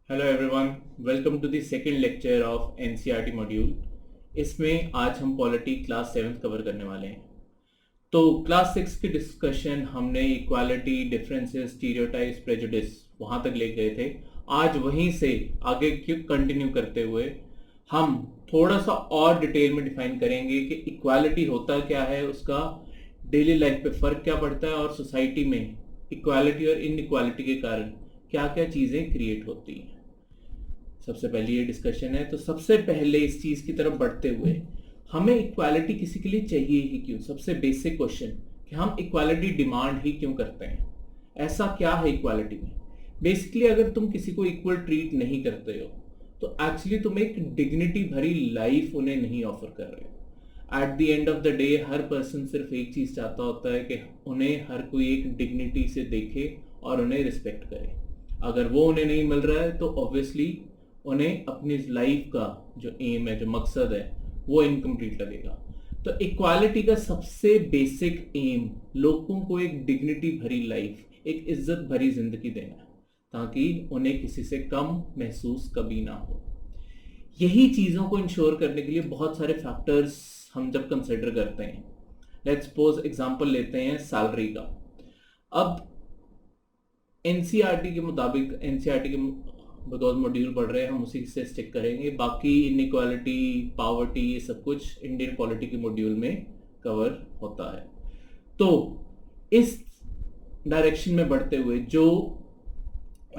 Hello everyone, welcome to the second lecture of NCERT module. इसमें आज हम polity class 7 cover करने वाले हैं। तो क्लास 6 की डिस्कशन हमने इक्वालिटी, डिफरेंसेस, स्टीरियोटाइप्स, प्रेजुडिस वहां तक ले गए थे। आज वहीं से आगे क्यों कंटिन्यू करते हुए हम थोड़ा सा और डिटेल में डिफाइन करेंगे कि इक्वालिटी होता क्या है, उसका डेली लाइफ पे फर्क क्या पड़ता है और सोसाइटी में इक्वालिटी और इनइक्वालिटी के कारण क्या क्या चीजें क्रिएट होती हैं। सबसे पहले ये डिस्कशन है, तो सबसे पहले इस चीज की तरफ बढ़ते हुए हमें इक्वालिटी किसी के लिए चाहिए ही क्यों? सबसे बेसिक क्वेश्चन कि हम इक्वालिटी डिमांड ही क्यों करते हैं? ऐसा क्या है इक्वालिटी में? बेसिकली अगर तुम किसी को इक्वल ट्रीट नहीं करते हो तो एक्चुअली तुम एक डिग्निटी भरी लाइफ उन्हें नहीं ऑफर कर रहे हो। At the end of the day her person सिर्फ एक चीज चाहता होता है कि उन्हें हर कोई एक डिग्निटी से देखे और उन्हें रिस्पेक्ट करे। अगर वो उन्हें नहीं मिल रहा है तो ऑब्वियसली उन्हें अपनी लाइफ का जो एम है, जो मकसद है, वो इनकम्प्लीट लगेगा। तो इक्वालिटी का सबसे बेसिक एम लोगों को एक डिग्निटी भरी लाइफ, एक इज्जत भरी जिंदगी देना है, ताकि उन्हें किसी से कम महसूस कभी ना हो। यही चीजों को इंश्योर करने के लिए बहुत सारे फैक्टर्स हम जब कंसिडर करते हैं। लेट्स सपोज एग्जांपल लेते हैं सैलरी का। अब एनसीईआरटी के मुताबिक, एनसीईआरटी के बिकॉज मॉड्यूल पढ़ रहे हैं हम उसी से स्टिक करेंगे, बाकी इनइक्वालिटी, पावर्टी, ये सब कुछ इंडियन पॉलिटी के मॉड्यूल में कवर होता है। तो इस डायरेक्शन में बढ़ते हुए जो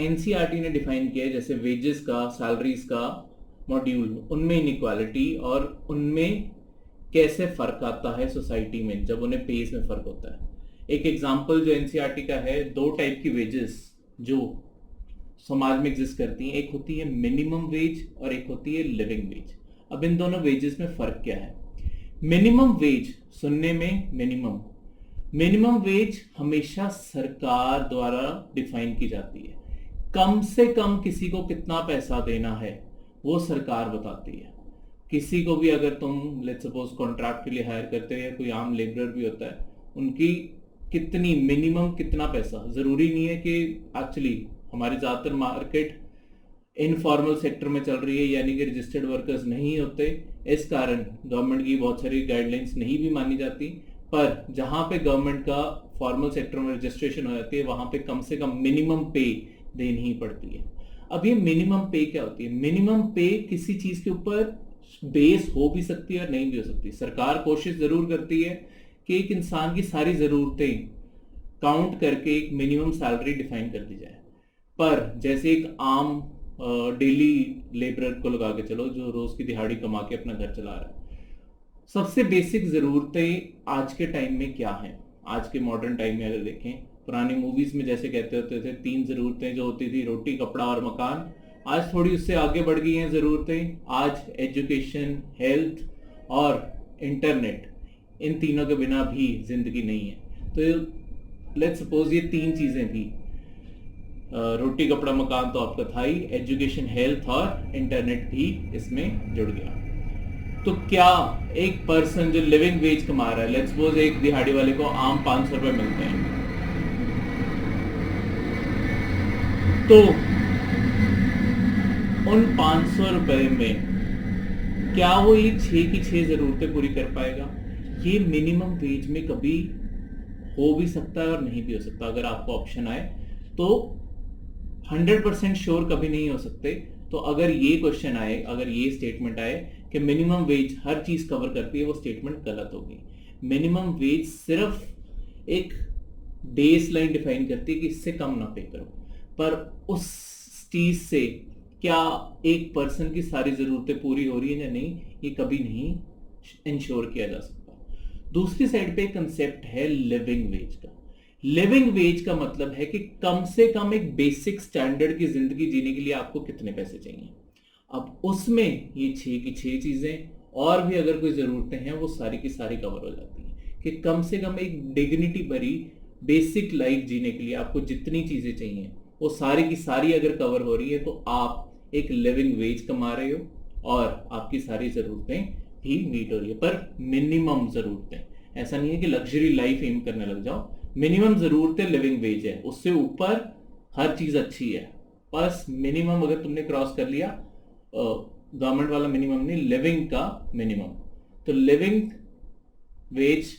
एनसीईआरटी ने डिफाइन किया है, जैसे वेजेस का, सैलरीज का मॉड्यूल, उनमें इनइक्वालिटी और उनमें कैसे फर्क आता है सोसाइटी में जब उन्हें पेज में फर्क होता है। एक एग्जांपल जो एनसीईआरटी का है, दो टाइप की वेजेस जो समाज में एग्जिस्ट करती हैं, एक होती है मिनिमम वेज और एक होती है लिविंग वेज। अब इन दोनों वेजेस में फर्क क्या है? मिनिमम वेज सुनने में मिनिमम वेज हमेशा सरकार द्वारा डिफाइन की जाती है। कम से कम किसी को कितना पैसा देना है वो सरकार बताती है। किसी को भी अगर तुम लेट्स सपोज कॉन्ट्रैक्ट के लिए हायर करते हो या कोई आम लेबरर भी होता है, उनकी कितनी मिनिमम कितना पैसा, जरूरी नहीं है कि एक्चुअली हमारे ज़्यादातर मार्केट इनफॉर्मल सेक्टर में चल रही है, यानी कि रजिस्टर्ड वर्कर्स नहीं होते। इस कारण गवर्नमेंट की बहुत सारी गाइडलाइंस नहीं भी मानी जाती, पर जहाँ पे गवर्नमेंट का फॉर्मल सेक्टर में रजिस्ट्रेशन हो जाती है वहाँ पे कम से कम मिनिमम पे देनी ही पड़ती है। अब ये मिनिमम पे क्या होती है? मिनिमम पे किसी चीज़ के ऊपर बेस हो भी सकती है और नहीं भी हो सकती। सरकार कोशिश ज़रूर करती है कि एक इंसान की सारी ज़रूरतें काउंट करके एक मिनिमम सैलरी डिफाइन कर दी जाए, पर जैसे एक आम डेली लेबरर को लगा के चलो जो रोज की दिहाड़ी कमा के अपना घर चला रहा है, सबसे बेसिक जरूरतें आज के टाइम में क्या हैं? आज के मॉडर्न टाइम में अगर देखें, पुरानी मूवीज में जैसे कहते होते थे तीन जरूरतें जो होती थी, रोटी, कपड़ा और मकान, आज थोड़ी उससे आगे बढ़ गई हैं जरूरतें। आज एजुकेशन, हेल्थ और इंटरनेट, इन तीनों के बिना भी जिंदगी नहीं है। तो लेट्स सपोज ये तीन चीजें भी, रोटी, कपड़ा, मकान तो आपका था ही, एजुकेशन, हेल्थ और इंटरनेट भी इसमें जुड़ गया। तो क्या एक पर्सन जो लिविंग वेज कमा रहा है, लेट्स सपोज एक दिहाड़ी वाले को आम 500 रुपए मिलते हैं, तो उन 500 रुपए में क्या वो ये 6 की 6 जरूरतें पूरी कर पाएगा? ये मिनिमम वेज में कभी हो भी सकता है और नहीं भी हो सकता। अगर आपको ऑप्शन आए तो 100% श्योर कभी नहीं हो सकते। तो अगर ये क्वेश्चन आए, अगर ये स्टेटमेंट आए कि मिनिमम वेज हर चीज कवर करती है, वो स्टेटमेंट गलत होगी। मिनिमम वेज सिर्फ एक बेस लाइन डिफाइन करती है कि इससे कम ना पे करो, पर उस चीज से क्या एक पर्सन की सारी जरूरतें पूरी हो रही है या नहीं, ये कभी नहीं इंश्योर किया जा सकता। दूसरी साइड पे कंसेप्ट है लिविंग वेज का। लिविंग वेज का मतलब है कि कम से कम एक बेसिक स्टैंडर्ड की जिंदगी जीने के लिए आपको कितने पैसे चाहिए। अब उसमें ये 6 की 6 चीजें और भी अगर कोई जरूरतें हैं वो सारी की सारी कवर हो जाती हैं कि कम से कम एक डिग्निटी भरी बेसिक लाइफ जीने के लिए आपको जितनी चीजें चाहिए वो सारी की सारी अगर कवर हो रही है तो आप एक लिविंग वेज कमा रहे हो और आपकी सारी जरूरतें भी मीट हो रही है। पर मिनिमम जरूरतें, ऐसा नहीं है कि लग्जरी लाइफ एम करने लग जाओ। मिनिमम जरूरतें लिविंग वेज है, उससे ऊपर हर चीज अच्छी है। बस मिनिमम अगर तुमने क्रॉस कर लिया, गवर्नमेंट वाला मिनिमम नहीं, लिविंग का मिनिमम, तो लिविंग वेज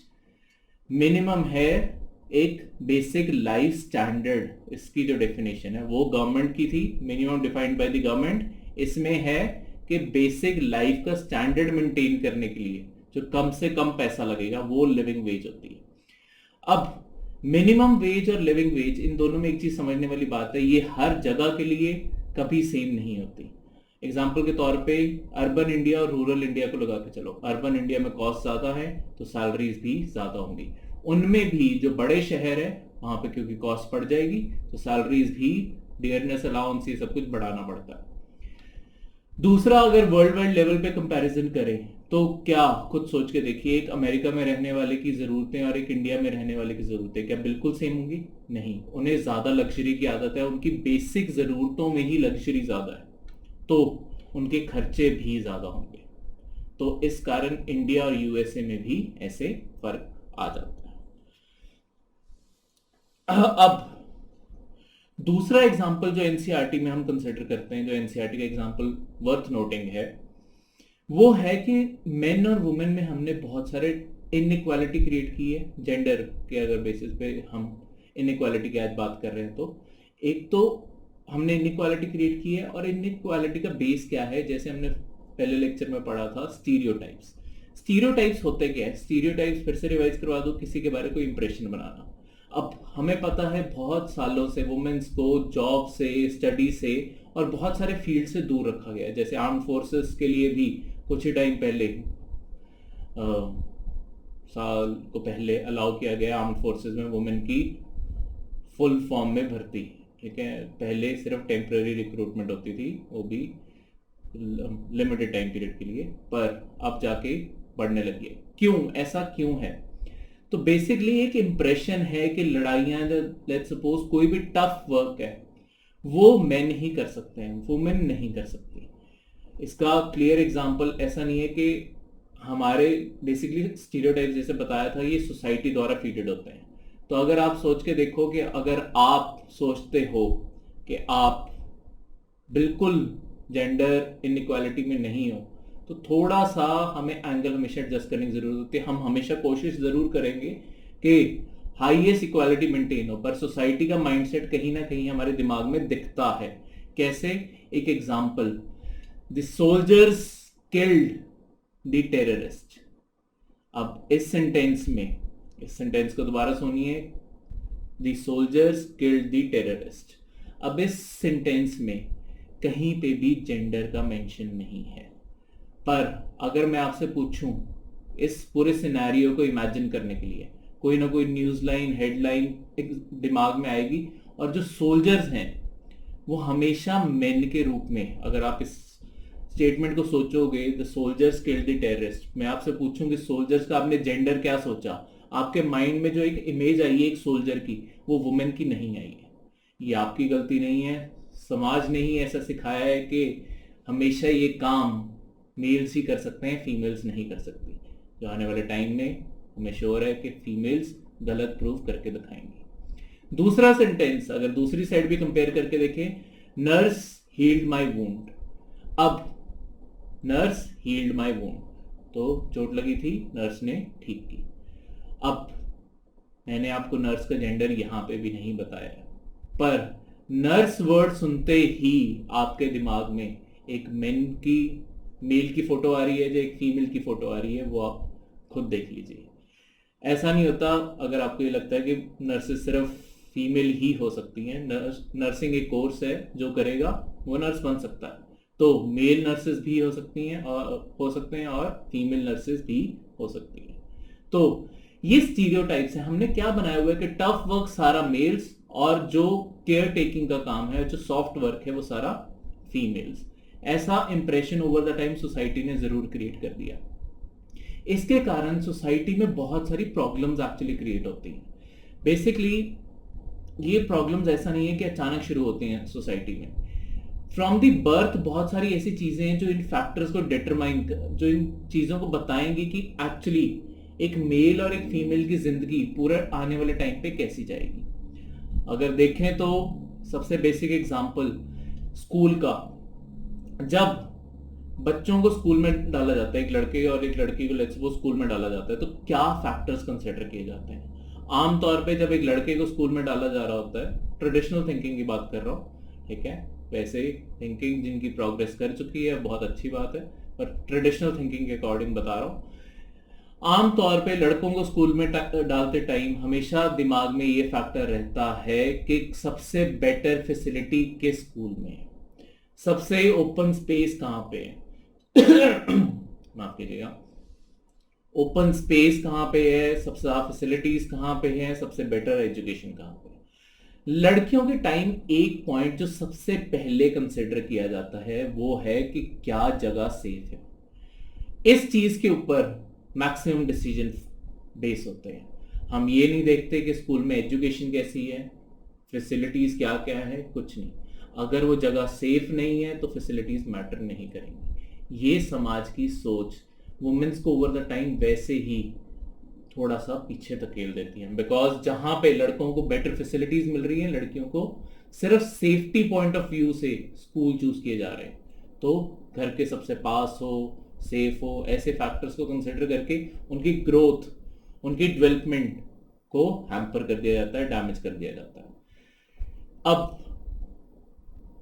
मिनिमम है एक बेसिक लाइफ स्टैंडर्ड। इसकी जो डेफिनेशन है वो गवर्नमेंट की थी, minimum defined by the government. इसमें है कि बेसिक लाइफ का स्टैंडर्ड मेंटेन करने के लिए जो कम से कम पैसा लगेगा वो लिविंग वेज होती है। अब मिनिमम वेज और लिविंग वेज, इन दोनों में एक चीज समझने वाली बात है, ये हर जगह के लिए कभी सेम नहीं होती। एग्जाम्पल के तौर पे अर्बन इंडिया और रूरल इंडिया को लगा के चलो, अर्बन इंडिया में कॉस्ट ज्यादा है तो सैलरीज भी ज्यादा होंगी, उनमें भी जो बड़े शहर है वहां पे क्योंकि कॉस्ट बढ़ जाएगी तो सैलरीज भी, डियरनेस अलाउंस, ये सब कुछ बढ़ाना पड़ता है। दूसरा, अगर वर्ल्ड वाइड लेवल पे कंपैरिजन करें तो क्या खुद सोच के देखिए, एक अमेरिका में रहने वाले की जरूरतें और एक इंडिया में रहने वाले की जरूरतें क्या बिल्कुल सेम होंगी? नहीं, उन्हें ज्यादा लग्जरी की आदत है, उनकी बेसिक जरूरतों में ही लग्जरी ज्यादा है, तो उनके खर्चे भी ज्यादा होंगे। तो इस कारण इंडिया और यूएसए में भी ऐसे फर्क आ जाता है। अब दूसरा एग्जाम्पल जो एनसीईआरटी में हम कंसिडर करते हैं, जो एनसीईआरटी का एग्जाम्पल वर्थ नोटिंग है, वो है कि मेन और वुमेन में हमने बहुत सारे इनइक्वालिटी क्रिएट की है। जेंडर के अगर बेसिस पे हम इनइक्वालिटी की आज बात कर रहे हैं, तो एक तो हमने इनइक्वालिटी क्रिएट की है, और इनइक्वालिटी का बेस क्या है, जैसे हमने पहले लेक्चर में पढ़ा था, स्टीरियोटाइप्स। स्टीरियोटाइप्स होते क्या है? स्टीरियोटाइप्स फिर से रिवाइज करवा दो, किसी के बारे में कोई इंप्रेशन बनाना। अब हमें पता है बहुत सालों से वुमेन्स को जॉब से, स्टडी से और बहुत सारे फील्ड से दूर रखा गया है। जैसे आर्म फोर्सेस के लिए भी कुछ ही टाइम पहले, साल को पहले अलाउ किया गया आर्म फोर्सेस में वुमेन की फुल फॉर्म में भर्ती। ठीक है, पहले सिर्फ टेम्पररी रिक्रूटमेंट होती थी, वो भी लिमिटेड टाइम पीरियड के लिए, पर अब जाके बढ़ने लगी है। क्यों? ऐसा क्यों है? तो बेसिकली एक इंप्रेशन है कि लड़ाइयां, लेट्स सपोज कोई भी टफ वर्क है वो मेन ही कर सकते हैं, वुमेन नहीं कर सकती। इसका क्लियर एग्जांपल ऐसा नहीं है कि हमारे बेसिकली स्टीरियोटाइप जैसे बताया था ये सोसाइटी द्वारा फीडेड होते हैं। तो अगर आप सोच के देखो कि अगर आप सोचते हो कि आप बिल्कुल जेंडर इनइक्वालिटी में नहीं हो, तो थोड़ा सा हमें एंगल हमेशा एडजस्ट करने की जरूरत होती है। हम हमेशा कोशिश जरूर करेंगे कि हाईएस्ट इक्वालिटी मेंटेन हो, पर सोसाइटी का माइंडसेट कहीं ना कहीं हमारे दिमाग में दिखता है। कैसे? एक example, the soldiers killed the terrorist. अब इस सेंटेंस में, इस सेंटेंस को दोबारा सुनिए, the soldiers killed the terrorist. अब इस सेंटेंस में कहीं पे भी जेंडर का मेंशन नहीं है, पर अगर मैं आपसे पूछूं इस पूरे सिनेरियो को इमेजिन करने के लिए, कोई ना कोई न्यूज लाइन, हेडलाइन दिमाग में आएगी, और जो सोल्जर्स हैं वो हमेशा मेन के रूप में, अगर आप इस स्टेटमेंट को सोचोगे, the soldiers killed the terrorist, मैं आपसे पूछूंगी सोल्जर्स का आपने जेंडर क्या सोचा? आपके माइंड में जो एक इमेज आई है एक सोल्जर की, वो वुमेन की नहीं आई है। ये आपकी गलती नहीं है, समाज ने ही ऐसा सिखाया है कि हमेशा ये काम मेल्स ही कर सकते हैं, फीमेल्स नहीं कर सकती। जो आने वाले टाइम में हमें श्योर है कि फीमेल्स गलत प्रूव करके दिखाएंगी। दूसरा सेंटेंस अगर दूसरी साइड भी कंपेयर करके देखें, नर्स हील्ड माई वुंड। अब नर्स हील्ड माई वुंड, तो चोट लगी थी, नर्स ने ठीक की। अब मैंने आपको नर्स का जेंडर यहां पे भी नहीं बताया, पर नर्स वर्ड सुनते ही आपके दिमाग में एक मेल की फोटो आ रही है, जो एक फीमेल की फोटो आ रही है, वो आप खुद देख लीजिए। ऐसा नहीं होता अगर आपको ये लगता है कि नर्सेस सिर्फ फीमेल ही हो सकती हैं। नर्सिंग एक कोर्स है, जो करेगा वो नर्स बन सकता है। तो मेल नर्सेस भी हो सकती हैं और फीमेल नर्सेस भी हो सकती हैं। तो ये स्टीरियोटाइप्स है। हमने क्या बनाया हुआ है कि टफ वर्क सारा मेल्स, और जो केयर टेकिंग का काम है, जो सॉफ्ट वर्क है, वो सारा फीमेल्स। ऐसा impression over the time society ने जरूर क्रिएट कर दिया। इसके कारण सोसाइटी में बहुत सारी प्रॉब्लम्स एक्चुअली क्रिएट होती हैं। बेसिकली ये प्रॉब्लम्स ऐसा नहीं है कि अचानक शुरू होती हैं सोसाइटी में। फ्रॉम दी बर्थ बहुत सारी ऐसी चीजें हैं जो इन फैक्टर्स को डिटरमाइन, जो इन चीजों को बताएंगी कि एक्चुअली एक मेल और एक फीमेल की जिंदगी पूरे आने वाले टाइम पे कैसी जाएगी। अगर देखें तो सबसे बेसिक एग्जांपल, स्कूल का, जब बच्चों को स्कूल में डाला जाता है, एक लड़के और एक लड़की को लेट्स सपोज स्कूल में डाला जाता है, तो क्या फैक्टर्स कंसिडर किए जाते हैं? आमतौर पे जब एक लड़के को स्कूल में डाला जा रहा होता है, ट्रेडिशनल थिंकिंग की बात कर रहा हूँ, ठीक है, वैसे थिंकिंग जिनकी प्रोग्रेस कर चुकी है बहुत अच्छी बात है, पर ट्रेडिशनल थिंकिंग के अकॉर्डिंग बता रहा हूँ। आमतौर पे लड़कों को स्कूल में डालते टाइम हमेशा दिमाग में ये फैक्टर रहता है कि सबसे बेटर फैसिलिटी किस स्कूल में है, सबसे ओपन स्पेस कहाँ पे है माफ कीजिएगा, ओपन स्पेस कहाँ पे है, सबसे ज्यादा फैसिलिटीज कहाँ पे है, सबसे बेटर एजुकेशन कहाँ पे है। लड़कियों के टाइम एक पॉइंट जो सबसे पहले कंसिडर किया जाता है वो है कि क्या जगह सेफ है। इस चीज के ऊपर मैक्सिमम डिसीजन बेस होते हैं। हम ये नहीं देखते कि स्कूल में एजुकेशन कैसी है, फैसिलिटीज क्या क्या है, कुछ नहीं। अगर वो जगह सेफ नहीं है तो फैसिलिटीज मैटर नहीं करेंगी। ये समाज की सोच वुमेन्स को ओवर द टाइम वैसे ही थोड़ा सा पीछे धकेल देती है, बिकॉज जहां पे लड़कों को बेटर फैसिलिटीज मिल रही हैं, लड़कियों को सिर्फ सेफ्टी पॉइंट ऑफ व्यू से स्कूल चूज किए जा रहे हैं, तो घर के सबसे पास हो, सेफ हो, ऐसे फैक्टर्स को कंसिडर करके उनकी ग्रोथ, उनकी डेवलपमेंट को हैम्पर कर दिया जाता है, डैमेज कर दिया जाता है। अब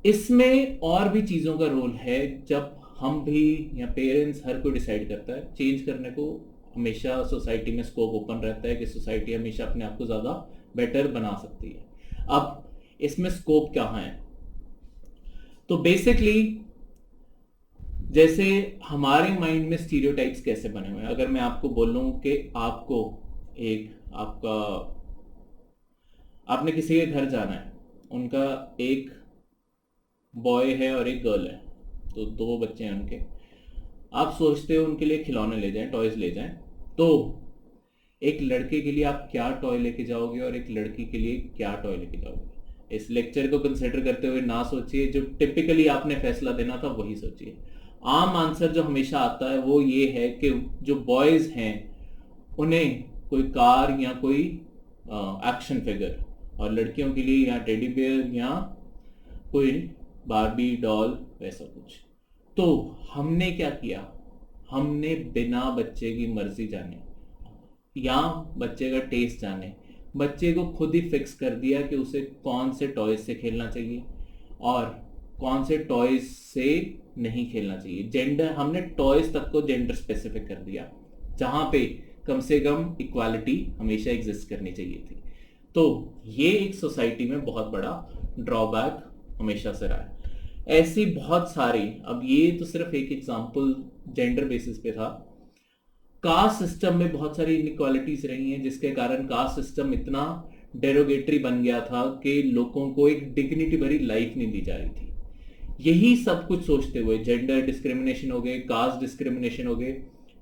इसमें और भी चीजों का रोल है, जब हम भी या पेरेंट्स हर कोई डिसाइड करता है चेंज करने को। हमेशा सोसाइटी में स्कोप ओपन रहता है कि सोसाइटी हमेशा अपने आप को ज़्यादा बेटर बना सकती है। अब इसमें स्कोप क्या है? तो बेसिकली जैसे हमारे माइंड में स्टीरियोटाइप्स कैसे बने हुए हैं, अगर मैं आपको बोलूं कि आपको आपने किसी के घर जाना है, उनका एक बॉय है और एक गर्ल है, तो दो बच्चे हैं उनके, आप सोचते हो उनके लिए खिलौने ले जाएं, टॉयज ले जाएं, तो एक लड़के के लिए आप क्या टॉय लेके जाओगे और एक लड़की के लिए क्या टॉय लेके जाओगे? इस लेक्चर को कंसिडर करते हुए ना सोचिए, जो टिपिकली आपने फैसला देना था वही सोचिए। आम आंसर जो हमेशा आता है वो ये है कि जो बॉयज हैं उन्हें कोई कार या कोई एक्शन फिगर, और लड़कियों के लिए या टेडी बेयर या कोई बारबी डॉल, वैसा कुछ। तो हमने क्या किया, हमने बिना बच्चे की मर्जी जाने या बच्चे का टेस्ट जाने बच्चे को खुद ही फिक्स कर दिया कि उसे कौन से टॉयज से खेलना चाहिए और कौन से टॉयज से नहीं खेलना चाहिए। जेंडर, हमने टॉयज तक को जेंडर स्पेसिफिक कर दिया, जहां पे कम से कम इक्वालिटी हमेशा एग्जिस्ट करनी चाहिए थी। तो ये एक सोसाइटी में बहुत बड़ा ड्रॉबैक हमेशा से रहा है। ऐसी बहुत सारी, अब ये तो सिर्फ एक एग्जांपल जेंडर बेसिस पे था, कास्ट सिस्टम में बहुत सारी इनइक्वालिटीज रही हैं, जिसके कारण कास्ट सिस्टम इतना डेरोगेटरी बन गया था कि लोगों को एक डिग्निटी भरी लाइफ नहीं दी जा रही थी। यही सब कुछ सोचते हुए जेंडर डिस्क्रिमिनेशन हो गए, कास्ट डिस्क्रिमिनेशन हो गए।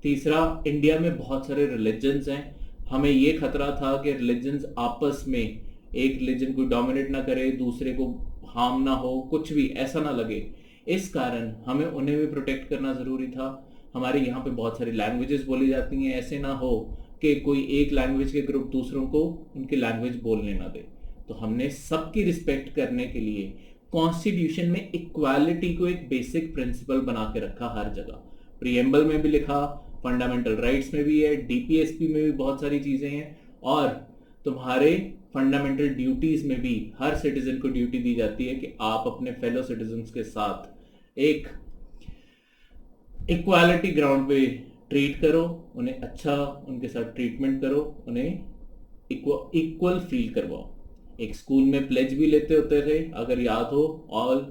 तीसरा, इंडिया में बहुत सारे रिलीजन्स हैं, हमें ये खतरा था कि रिलीजन्स आपस में, एक रिलीजन को डोमिनेट ना करे, दूसरे को हार्म ना हो, कुछ भी ऐसा ना लगे, इस कारण हमें उन्हें भी प्रोटेक्ट करना जरूरी था। हमारे यहाँ पे बहुत सारी लैंग्वेजेस बोली जाती हैं, ऐसे ना हो कि कोई एक लैंग्वेज के ग्रुप दूसरों को उनकी लैंग्वेज बोलने ना दे। तो हमने सबकी रिस्पेक्ट करने के लिए कॉन्स्टिट्यूशन में इक्वालिटी को एक बेसिक प्रिंसिपल बना के रखा हर जगह। प्रीएम्बल में भी लिखा, फंडामेंटल राइट्स में भी है, डीपीएसपी में भी बहुत सारी चीजें हैं, और तुम्हारे फंडामेंटल ड्यूटीज में भी हर सिटीजन को ड्यूटी दी जाती है कि आप अपने फेलो सिटीजन्स के साथ एक इक्वालिटी ग्राउंड पे ट्रीट करो, उन्हें अच्छा, उनके साथ ट्रीटमेंट करो, उन्हें इक्वल फील करवाओ। एक स्कूल में प्लेज भी लेते होते थे, अगर याद हो, all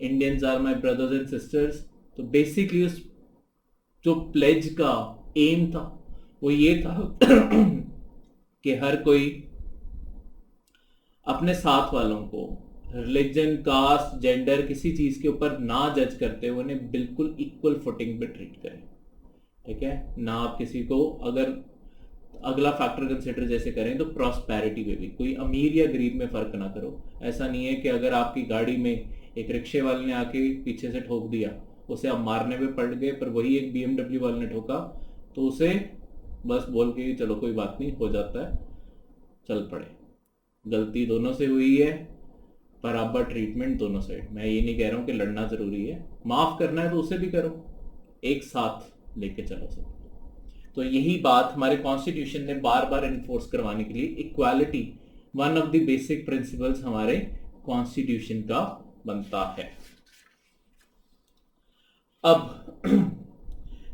Indians are my brothers and sisters. तो बेसिकली उस जो प्लेज का एम था वो ये था कि हर कोई अपने साथ वालों को रिलीजन, कास्ट, जेंडर, किसी चीज के ऊपर ना जज करते हुए उन्हें बिल्कुल इक्वल फुटिंग पे ट्रीट करें, ठीक है ना। आप किसी को, अगर अगला फैक्टर कंसिडर जैसे करें तो प्रॉस्पेरिटी में भी कोई अमीर या गरीब में फर्क ना करो। ऐसा नहीं है कि अगर आपकी गाड़ी में एक रिक्शे वाले ने आके पीछे से ठोक दिया, उसे आप मारने में पड़ गए, पर वही एक BMW वाले ने ठोका तो उसे बस बोल के चलो कोई बात नहीं, हो जाता है, चल पड़े। गलती दोनों से हुई है, बराबर ट्रीटमेंट दोनों साइड। मैं ये नहीं कह रहा हूँ कि लड़ना जरूरी है, माफ करना है तो उसे भी करो, एक साथ लेके चलो सब। तो यही बात हमारे कॉन्स्टिट्यूशन ने बार बार इन्फोर्स करवाने के लिए, equality one of the basic principles हमारे कॉन्स्टिट्यूशन का बनता है। अब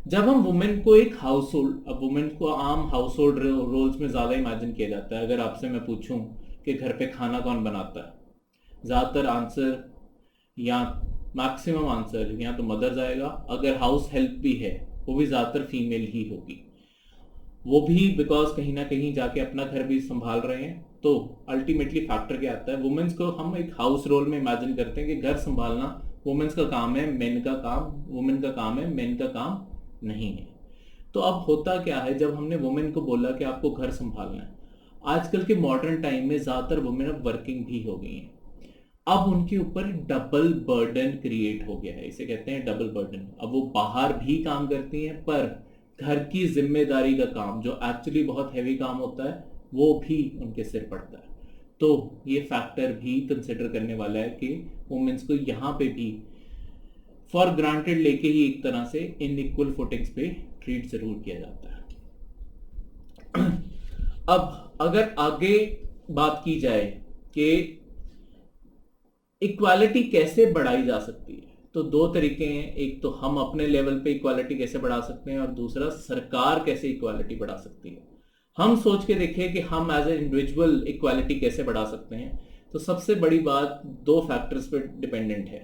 जब हम वुमेन को एक हाउस होल्ड, अब वुमेन को आम हाउस होल्ड रोल्स में ज्यादा इमेजिन किया जाता है। अगर आपसे मैं पूछूं कि घर पे खाना कौन बनाता है, ज्यादातर आंसर या मैक्सिमम आंसर या तो मदर जाएगा, अगर हाउस हेल्प भी है वो भी ज्यादातर फीमेल ही होगी, वो भी बिकॉज कहीं ना कहीं जाके अपना घर भी संभाल रहे हैं। तो अल्टीमेटली फैक्टर क्या आता है, वुमेन्स को हम एक हाउस रोल में इमेजिन करते हैं कि घर संभालना वुमेन्स का काम है, मेन का काम वुमेन का काम है, मेन का काम नहीं है। तो अब होता क्या है, जब हमने वुमेन को बोला कि आपको घर संभालना है, आजकल के मॉडर्न टाइम में ज्यादातर वुमेन अब वर्किंग भी हो गई हैं, अब उनके ऊपर डबल बर्डन क्रिएट हो गया है, इसे कहते हैं डबल बर्डन। अब वो बाहर भी काम करती हैं, पर घर की जिम्मेदारी का काम जो एक्चुअली बहुत हैवी काम होता है वो भी उनके सिर पड़ता है। तो ये फैक्टर भी कंसिडर करने वाला है कि वुमेन्स को यहाँ पे भी फॉर ग्रांटेड लेके ही एक तरह से इनइक्वल फुटिंग्स पे ट्रीट जरूर किया जाता है। अब अगर आगे बात की जाए कि इक्वालिटी कैसे बढ़ाई जा सकती है, तो दो तरीके हैं। एक तो हम अपने लेवल पे इक्वालिटी कैसे बढ़ा सकते हैं, और दूसरा सरकार कैसे इक्वालिटी बढ़ा सकती है। हम सोच के देखें कि हम एज ए इंडिविजुअल इक्वालिटी कैसे बढ़ा सकते हैं, तो सबसे बड़ी बात दो फैक्टर्स पे डिपेंडेंट है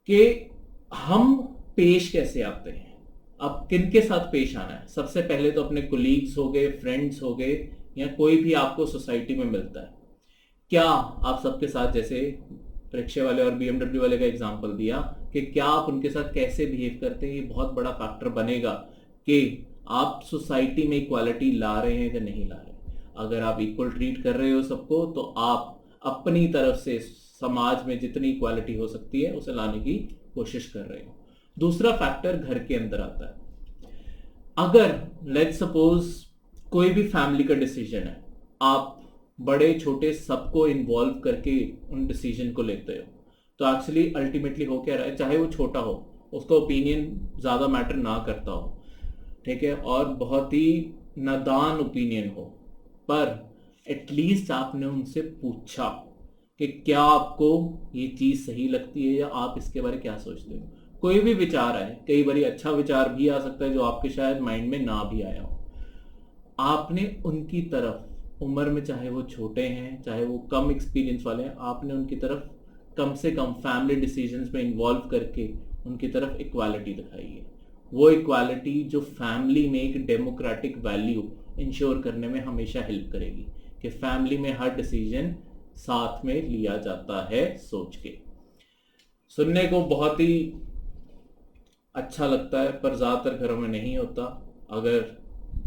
कि हम पेश कैसे आते हैं। अब किन के साथ पेश आना है, सबसे पहले तो अपने कोलीग्स हो गए, फ्रेंड्स हो गए, या कोई भी आपको सोसाइटी में मिलता है, क्या आप सबके साथ, जैसे रिक्शे वाले और बीएमडब्ल्यू वाले का एग्जांपल दिया, कि क्या आप उनके साथ कैसे बिहेव करते हैं, ये बहुत बड़ा फैक्टर बनेगा कि आप सोसाइटी में इक्वालिटी ला रहे हैं या नहीं ला रहे। अगर आप इक्वल ट्रीट कर रहे हो सबको, तो आप अपनी तरफ से समाज में जितनी इक्वालिटी हो सकती है उसे लाने की कोशिश कर रहे हो। दूसरा फैक्टर घर के अंदर आता है। अगर लेट्स सपोज कोई भी फैमिली का डिसीजन है, आप बड़े छोटे सबको इन्वॉल्व करके उन डिसीजन को लेते हो, तो एक्चुअली अल्टीमेटली हो क्या रहा है, चाहे वो छोटा हो, उसका ओपिनियन ज़्यादा मैटर ना करता हो, ठीक है, और बहुत ही नादान ओपिनियन हो, पर एटलीस्ट आपने उनसे पूछा कि क्या आपको ये चीज़ सही लगती है, या आप इसके बारे में क्या सोचते हो। कोई भी विचार आए, कई बार अच्छा विचार भी आ सकता है जो आपके शायद माइंड में ना भी आया हो, आपने उनकी तरफ उम्र में, चाहे वो छोटे हैं चाहे वो कम एक्सपीरियंस वाले हैं, आपने उनकी तरफ कम से कम फैमिली डिसीजंस में इन्वॉल्व करके उनकी तरफ इक्वालिटी दिखाई है। वो इक्वालिटी जो फैमिली में एक डेमोक्रेटिक वैल्यू इंश्योर करने में हमेशा हेल्प करेगी, कि फैमिली में हर डिसीजन साथ में लिया जाता है सोच के। सुनने को बहुत ही अच्छा लगता है, पर ज़्यादातर घरों में नहीं होता। अगर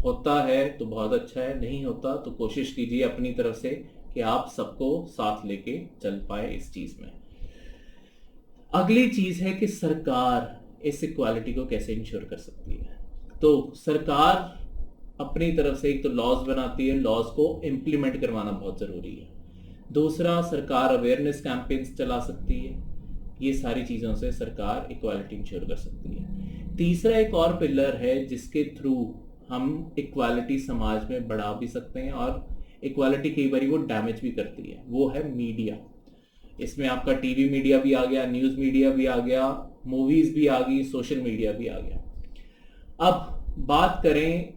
होता है तो बहुत अच्छा है, नहीं होता तो कोशिश कीजिए अपनी तरफ से कि आप सबको साथ लेके चल पाए इस चीज में। अगली चीज है कि सरकार इस इक्वालिटी को कैसे इंश्योर कर सकती है। तो सरकार अपनी तरफ से एक तो लॉज बनाती है, लॉज को इम्प्लीमेंट करवाना बहुत जरूरी है। दूसरा, सरकार अवेयरनेस कैंपेन्स चला सकती है, ये सारी चीजों से सरकार इक्वालिटी इंश्योर कर सकती है। तीसरा एक और पिलर है जिसके थ्रू हम इक्वालिटी समाज में बढ़ा भी सकते हैं, और इक्वालिटी कई बार वो डैमेज भी करती है, वो है मीडिया। इसमें आपका टीवी मीडिया भी आ गया, न्यूज़ मीडिया भी आ गया, मूवीज भी आ गई, सोशल मीडिया भी आ गया। अब बात करें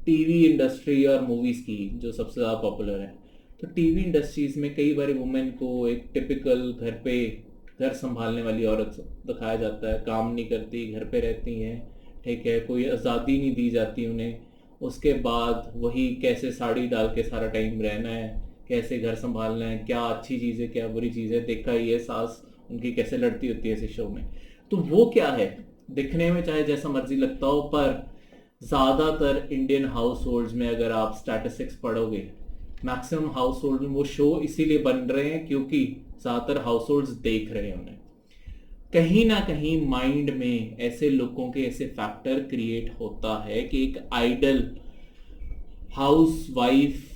टीवी इंडस्ट्री और मूवीज की, जो सबसे ज़्यादा पॉपुलर है, तो टीवी इंडस्ट्रीज में कई बार वुमेन को एक टिपिकल घर संभालने वाली औरत दिखाया जाता है, काम नहीं करती, घर पे रहती हैं, ठीक है, कोई आज़ादी नहीं दी जाती उन्हें। उसके बाद वही कैसे साड़ी डाल के सारा टाइम रहना है, कैसे घर संभालना है, क्या अच्छी चीज़ है क्या बुरी चीज़ है, देखा ही है सास उनकी कैसे लड़ती होती है इस शो में। तो वो क्या है, दिखने में चाहे जैसा मर्जी लगता हो, पर ज़्यादातर इंडियन हाउस होल्ड्स में अगर आप स्टैटिस्टिक्स पढ़ोगे, मैक्सिमम हाउस होल्ड में वो शो इसीलिए बन रहे हैं क्योंकि ज़्यादातर हाउस होल्ड्स देख रहे हैं उन्हें। कहीं ना कहीं माइंड में ऐसे लोगों के ऐसे फैक्टर क्रिएट होता है कि एक आइडल हाउस वाइफ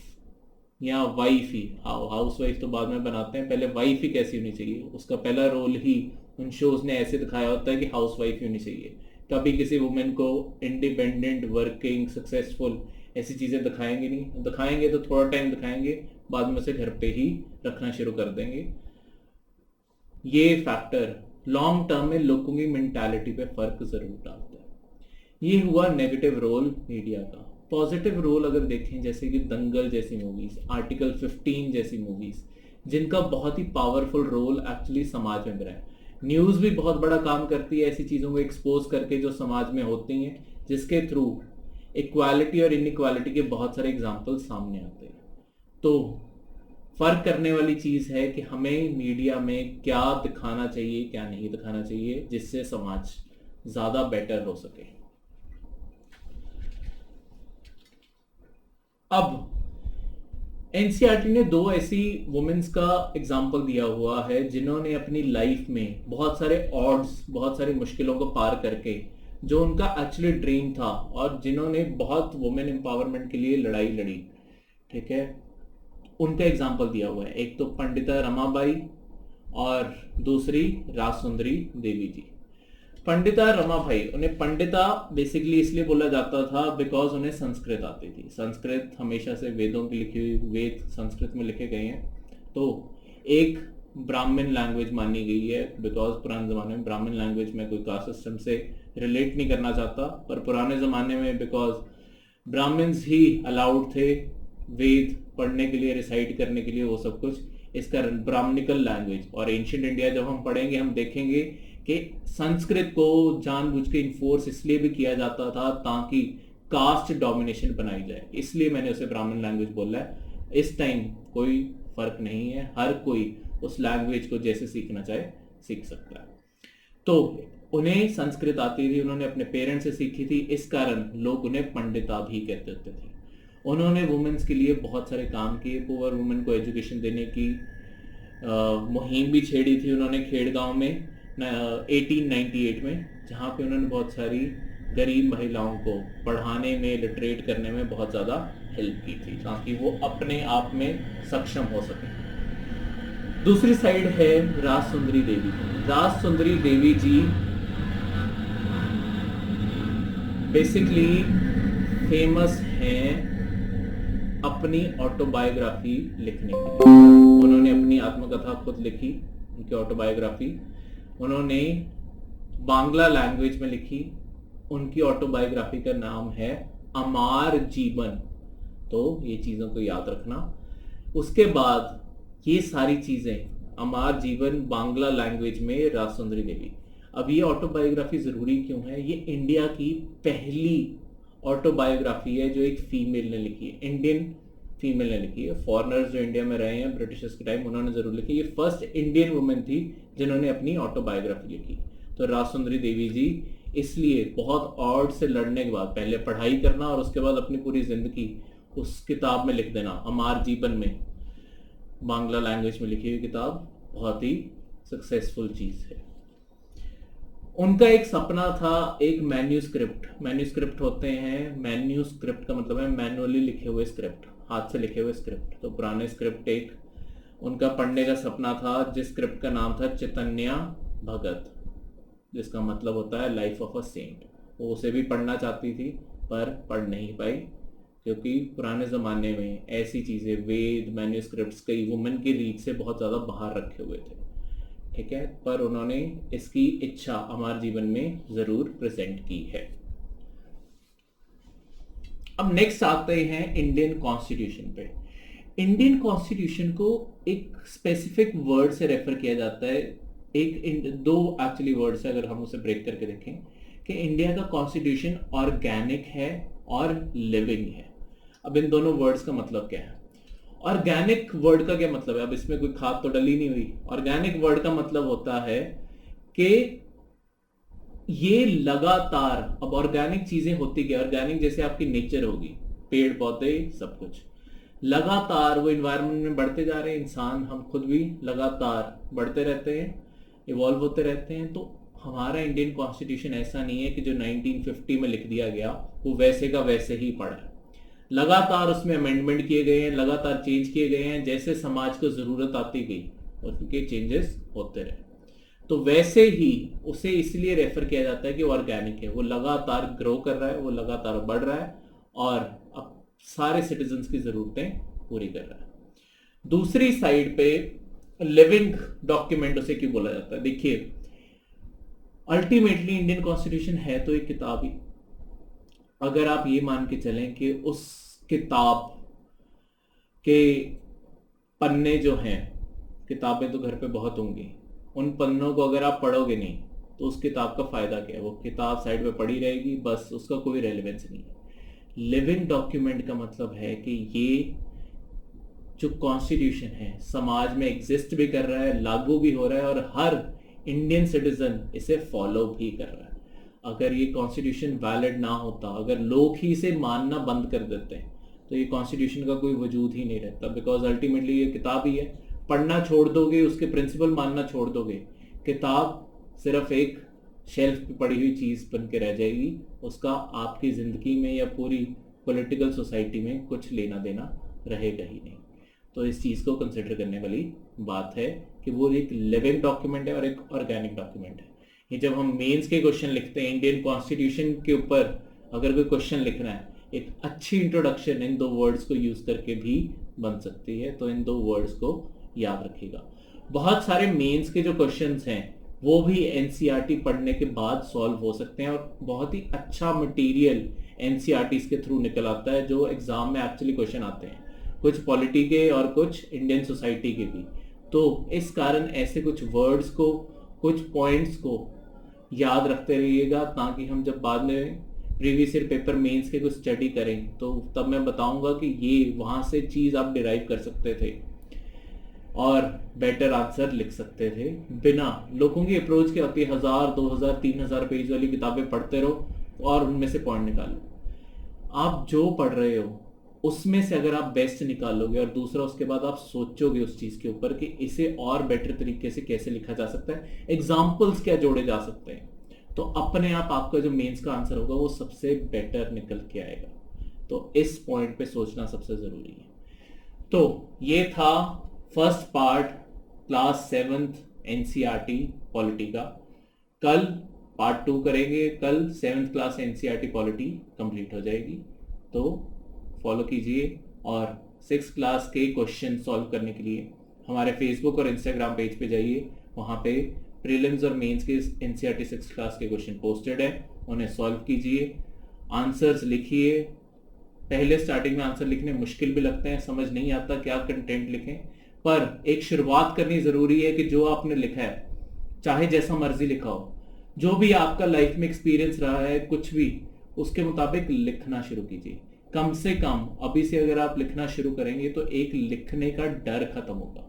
या वाइफ ही, हाउस वाइफ तो बाद में बनाते हैं, पहले वाइफ ही कैसी होनी चाहिए, उसका पहला रोल ही उन शोज ने ऐसे दिखाया होता है कि हाउस वाइफ ही होनी चाहिए। कभी किसी वुमेन को इंडिपेंडेंट, वर्किंग, सक्सेसफुल ऐसी चीज़ें दिखाएंगे नहीं, दिखाएंगे तो थोड़ा टाइम दिखाएंगे, बाद में उसे घर पे ही रखना शुरू कर देंगे। ये फैक्टर लॉन्ग टर्म में लोगों की मेंटालिटी पे फर्क जरूर डालता है। ये हुआ नेगेटिव रोल मीडिया का। पॉजिटिव रोल अगर देखें, जैसे कि दंगल जैसी मूवीज, आर्टिकल 15 जैसी मूवीज, जिनका बहुत ही पावरफुल रोल एक्चुअली समाज में रहा है। न्यूज़ भी बहुत बड़ा काम करती है ऐसी चीज़ों को एक्सपोज करके जो समाज में होती हैं, जिसके थ्रू इक्वालिटी और इनइक्वालिटी के बहुत सारे एग्जाम्पल सामने आते हैं। तो फर्क करने वाली चीज़ है कि हमें मीडिया में क्या दिखाना चाहिए, क्या नहीं दिखाना चाहिए, जिससे समाज ज़्यादा बेटर हो सके। अब एनसीईआरटी ने 2 ऐसी वुमेन्स का एग्जाम्पल दिया हुआ है जिन्होंने अपनी लाइफ में बहुत सारे ऑड्स, बहुत सारी मुश्किलों को पार करके जो उनका एक्चुअली ड्रीम था और जिन्होंने बहुत वुमेन एम्पावरमेंट के लिए लड़ाई लड़ी, ठीक है, उनका एग्जाम्पल दिया हुआ है। एक तो पंडिता रमाबाई और दूसरी राजसुंदरी देवी जी। पंडिता रमाबाई, उन्हें पंडिता बेसिकली इसलिए बोला जाता था बिकॉज उन्हें संस्कृत आती थी। संस्कृत हमेशा से वेदों की लिखी हुई, वेद संस्कृत में लिखे गए हैं, तो एक ब्राह्मण लैंग्वेज मानी गई है बिकॉज पुराने ज़माने में ब्राह्मण लैंग्वेज में कोई कास्ट सिस्टम से रिलेट नहीं करना चाहता, पर पुराने ज़माने में बिकॉज ब्राह्मण्स ही अलाउड थे वेद पढ़ने के लिए, रिसाइट करने के लिए, वो सब कुछ, इस कारण ब्राह्मणिकल लैंग्वेज। और एंशिएंट इंडिया जब हम पढ़ेंगे हम देखेंगे कि संस्कृत को जानबूझ के इन्फोर्स इसलिए भी किया जाता था ताकि कास्ट डोमिनेशन बनाई जाए, इसलिए मैंने उसे ब्राह्मण लैंग्वेज बोला है। इस टाइम कोई फर्क नहीं है, हर कोई उस लैंग्वेज को जैसे सीखना चाहे सीख सकता है। तो उन्हें संस्कृत आती थी, उन्होंने अपने पेरेंट्स से सीखी थी, इस कारण लोग उन्हें पंडिता भी कहते होते थे। उन्होंने वुमेन्स के लिए बहुत सारे काम किए, पुअर वुमेन को एजुकेशन देने की मुहिम भी छेड़ी थी उन्होंने खेड़गांव में 1898 में, जहाँ पे उन्होंने बहुत सारी गरीब महिलाओं को पढ़ाने में, लिटरेट करने में बहुत ज़्यादा हेल्प की थी ताकि वो अपने आप में सक्षम हो सके। दूसरी साइड है राजसुंदरी देवी। राजसुंदरी देवी जी बेसिकली फेमस हैं अपनी ऑटोबायोग्राफी लिखने के लिए। उन्होंने अपनी आत्मकथा खुद लिखी, उनकी ऑटोबायोग्राफी उन्होंने बांग्ला लैंग्वेज में लिखी। उनकी ऑटोबायोग्राफी का नाम है अमार जीवन। तो ये चीज़ों को याद रखना। उसके बाद ये सारी चीज़ें, अमार जीवन बांग्ला लैंग्वेज में राजसुंदरी देवी। अब ये ऑटोबायोग्राफी ज़रूरी क्यों है? ये इंडिया की पहली ऑटोबायोग्राफी है जो एक फीमेल ने लिखी है, इंडियन फीमेल ने लिखी है। फॉरेनर्स जो इंडिया में रहे हैं ब्रिटिशर्स के टाइम, उन्होंने जरूर लिखी। ये फर्स्ट इंडियन वुमेन थी जिन्होंने अपनी ऑटोबायोग्राफी लिखी। तो राजसुंदरी देवी जी इसलिए बहुत ऑड से लड़ने के बाद, पहले पढ़ाई करना और उसके बाद अपनी पूरी जिंदगी उस किताब में लिख देना, अमार जीवन में, बांग्ला लैंग्वेज में लिखी हुई किताब, बहुत ही सक्सेसफुल चीज़ है। उनका एक सपना था एक मैन्यूस्क्रिप्ट। मैन्यूस्क्रिप्ट होते हैं, मैन्यूस्क्रिप्ट का मतलब है मैनुअली लिखे हुए स्क्रिप्ट, हाथ से लिखे हुए स्क्रिप्ट। तो पुराने स्क्रिप्ट एक उनका पढ़ने का सपना था, जिस स्क्रिप्ट का नाम था चैतन्य भगत, जिसका मतलब होता है लाइफ ऑफ अ सेंट। वो उसे भी पढ़ना चाहती थी पर पढ़ नहीं पाई, क्योंकि पुराने ज़माने में ऐसी चीज़ें, वेद, मैन्यूस्क्रिप्ट्स कई वुमेन की रीच से बहुत ज़्यादा बाहर रखे हुए थे, ठीक है। पर उन्होंने इसकी इच्छा हमारे जीवन में ज़रूर प्रेजेंट की है। अब नेक्स्ट आते हैं इंडियन कॉन्स्टिट्यूशन पे। इंडियन कॉन्स्टिट्यूशन को एक स्पेसिफिक वर्ड से रेफर किया जाता है। दो एक्चुअली वर्ड्स है, अगर हम उसे ब्रेक करके देखें, कि इंडिया का कॉन्स्टिट्यूशन ऑर्गेनिक है और लिविंग है। अब इन दोनों वर्ड्स का मतलब क्या है? ऑर्गेनिक वर्ड का क्या मतलब है? अब इसमें कोई खाद तो डली नहीं हुई। ऑर्गेनिक वर्ड का मतलब होता है कि ये लगातार, अब ऑर्गेनिक चीजें होती क्या? ऑर्गेनिक जैसे आपकी नेचर होगी, पेड़ पौधे सब कुछ लगातार वो इन्वायरमेंट में बढ़ते जा रहे हैं, इंसान हम खुद भी लगातार बढ़ते रहते हैं, इवॉल्व होते रहते हैं। तो हमारा इंडियन कॉन्स्टिट्यूशन ऐसा नहीं है कि जो 1950 में लिख दिया गया वो वैसे का वैसे ही पड़ा है। लगातार उसमें अमेंडमेंट किए गए हैं, लगातार चेंज किए गए हैं, जैसे समाज को जरूरत आती गई उनके चेंजेस होते रहे। तो वैसे ही उसे इसलिए रेफर किया जाता है कि वो ऑर्गेनिक है, वो लगातार ग्रो कर रहा है, वो लगातार बढ़ रहा है और अब सारे सिटीजन्स की जरूरतें पूरी कर रहा है। दूसरी साइड पे लिविंग डॉक्यूमेंट उसे क्यों बोला जाता है? देखिए, अल्टीमेटली इंडियन कॉन्स्टिट्यूशन है तो एक किताब ही। अगर आप ये मान के चलें कि उस किताब के पन्ने जो हैं, किताबें तो घर पे बहुत होंगी, उन पन्नों को अगर आप पढ़ोगे नहीं तो उस किताब का फायदा क्या है? वो किताब साइड में पड़ी रहेगी, बस उसका कोई रेलेवेंस नहीं है। लिविंग डॉक्यूमेंट का मतलब है कि ये जो कॉन्स्टिट्यूशन है समाज में एग्जिस्ट भी कर रहा है, लागू भी हो रहा है और हर इंडियन सिटीजन इसे फॉलो भी कर रहा है। अगर ये कॉन्स्टिट्यूशन वैलिड ना होता, अगर लोग ही इसे मानना बंद कर देते हैं, तो ये कॉन्स्टिट्यूशन का कोई वजूद ही नहीं रहता। बिकॉज अल्टीमेटली ये किताब ही है, पढ़ना छोड़ दोगे, उसके प्रिंसिपल मानना छोड़ दोगे, किताब सिर्फ एक शेल्फ पे पड़ी हुई चीज़ बन के रह जाएगी, उसका आपकी ज़िंदगी में या पूरी पॉलिटिकल सोसाइटी में कुछ लेना देना रहेगा ही नहीं। तो इस चीज़ को कंसिडर करने वाली बात है कि वो एक लिविंग डॉक्यूमेंट है और एक ऑर्गेनिक डॉक्यूमेंट है। ये जब हम मेंस के क्वेश्चन लिखते हैं इंडियन कॉन्स्टिट्यूशन के ऊपर, अगर कोई क्वेश्चन लिखना है, एक अच्छी इंट्रोडक्शन इन 2 वर्ड्स को यूज करके भी बन सकती है। तो इन 2 वर्ड्स को याद रखिएगा। बहुत सारे मेंस के जो क्वेश्चंस हैं वो भी एनसीईआरटी पढ़ने के बाद सॉल्व हो सकते हैं और बहुत ही अच्छा मटेरियल एनसीईआरटी के थ्रू निकल आता है जो एग्जाम में एक्चुअली क्वेश्चन आते हैं, कुछ पॉलिटी के और कुछ इंडियन सोसाइटी के भी। तो इस कारण ऐसे कुछ वर्ड्स को, कुछ पॉइंट्स को याद रखते रहिएगा, ताकि हम जब बाद में प्रीवियस ईयर पेपर मेंस के कुछ स्टडी करें तो तब मैं बताऊंगा कि ये वहां से चीज़ आप डिराइव कर सकते थे और बेटर आंसर लिख सकते थे। बिना लोगों की अप्रोच क्या होती है, 1000, 2000, 3000 पेज वाली किताबें पढ़ते रहो और उनमें से पॉइंट निकालो। आप जो पढ़ रहे हो उसमें से अगर आप बेस्ट निकालोगे और दूसरा उसके बाद आप सोचोगे उस चीज़ के ऊपर कि इसे और बेटर तरीके से कैसे लिखा जा सकता है, एग्जाम्पल्स क्या जोड़े जा सकते हैं, तो अपने आप आपका जो मेंस का आंसर होगा वो सबसे बेटर निकल के आएगा। तो इस पॉइंट पे सोचना सबसे ज़रूरी है। तो ये था first part class 7th NCERT polity का। कल पार्ट 2 करेंगे, कल 7th class NCERT polity complete हो जाएगी। तो फॉलो कीजिए और 6th क्लास के क्वेश्चन सॉल्व करने के लिए हमारे फेसबुक और इंस्टाग्राम पेज पे जाइए, वहाँ पे प्रीलिम्स और मेंस के एनसीईआरटी 6th क्लास के क्वेश्चन पोस्टेड है, उन्हें सॉल्व कीजिए, आंसर्स लिखिए। पहले स्टार्टिंग में आंसर लिखने मुश्किल भी लगते हैं, समझ नहीं आता क्या कंटेंट लिखें, पर एक शुरुआत करनी ज़रूरी है कि जो आपने लिखा है, चाहे जैसा मर्जी लिखा हो, जो भी आपका लाइफ में एक्सपीरियंस रहा है, कुछ भी, उसके मुताबिक लिखना शुरू कीजिए। कम से कम अभी से अगर आप लिखना शुरू करेंगे तो एक लिखने का डर खत्म होगा।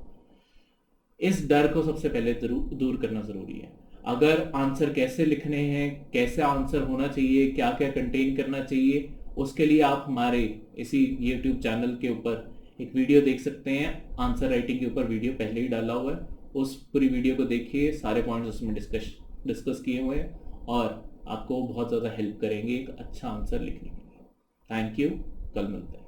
इस डर को सबसे पहले दूर करना जरूरी है। अगर आंसर कैसे लिखने हैं, कैसे आंसर होना चाहिए, क्या क्या कंटेन करना चाहिए, उसके लिए आप हमारे इसी YouTube चैनल के ऊपर एक वीडियो देख सकते हैं। आंसर राइटिंग के ऊपर वीडियो पहले ही डाला हुआ है, उस पूरी वीडियो को देखिए, सारे पॉइंट्स उसमें डिस्कस किए हुए हैं और आपको बहुत ज़्यादा हेल्प करेंगे एक अच्छा आंसर लिखने के लिए। थैंक यू, कल मिलते हैं।